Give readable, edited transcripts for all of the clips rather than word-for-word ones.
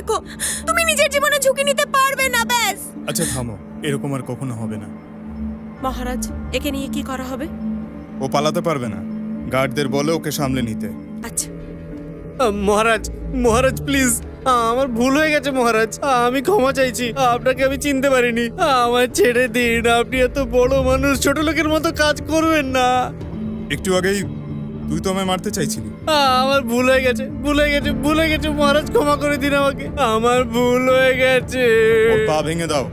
দেখো, তুমি নিজের জীবনে ঝুঁকি নিতে পারবে না। ব্যাস। আচ্ছা থামো, এরকম আর কখনো হবে না। মহারাজ, একে নিয়ে কি করা হবে? ও পালাতে পারবে না, গার্ডদের বলে ওকে সামলে নিতে। আচ্ছা, মহারাজ, মহারাজ প্লিজ, আমার ভুল হয়ে গেছে মহারাজ, আমি ক্ষমা চাইছি, আপনাকে আমি চিনতে পারিনি, আমার ছেড়ে দিন, আপনি এত বড় মানুষ, ছোট লোকের মতো কাজ করবেন না। একটু আগেই তুই তো আমায় মারতে চাইছিলি। আমার ভুল হয়ে গেছে, ভুল হয়ে গেছে, ভুল হয়ে গেছে মহারাজ, ক্ষমা করে দিন আমাকে, আমার ভুল হয়ে গেছে। ওর পা ভেঙে দাও।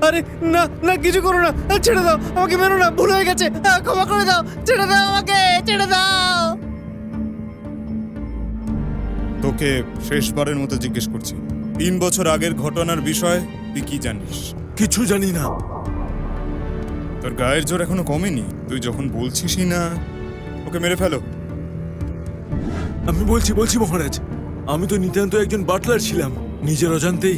আরে না না, কিছু করো না, ছেড়ে দাও আমাকে, মেরো না, ভুল হয়ে গেছে, ক্ষমা করে দাও, ছেড়ে দাও আমাকে, ছেড়ে দাও। তোকে শেষবারের মতো জিজ্ঞেস করছি, 3 বছর আগের ঘটনার বিষয় তুই কি জানিস? কিছু জানি না। তোর গায়ের জোর এখনো কমেনি, তুই যখন বলছিসই না ওকে মেরে ফেলো। আমি বলছি মহারাজ, আমি তো নিতান্ত একজন বাটলার ছিলাম। নিজের অজান্তেই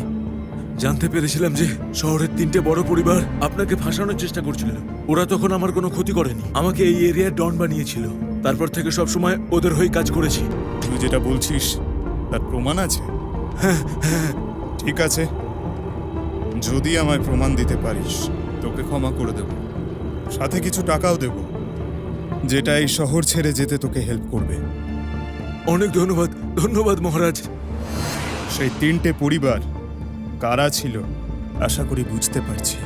জানতে পেরেছিলাম যে শহরের 3টে বড় পরিবার আপনাকে ফাঁসানোর চেষ্টা করছিল। ওরা তখন আমার কোনো ক্ষতি করেনি, আমাকে এই এরিয়ার ডন বানিয়েছিল। তারপর থেকে সবসময় ওদের হয়ে কাজ করেছি। তুই যেটা বলছিস তার প্রমাণ আছে? ঠিক আছে, যদি আমায় প্রমাণ দিতে পারিস তোকে ক্ষমা করে দেব, সাথে কিছু টাকাও দেব, যেটা এই শহর ছেড়ে যেতে তোকে হেল্প করবে। অনেক ধন্যবাদ, ধন্যবাদ মহারাজ। সেই 3টে পরিবার কারা ছিল আশা করি বুঝতে পারছি।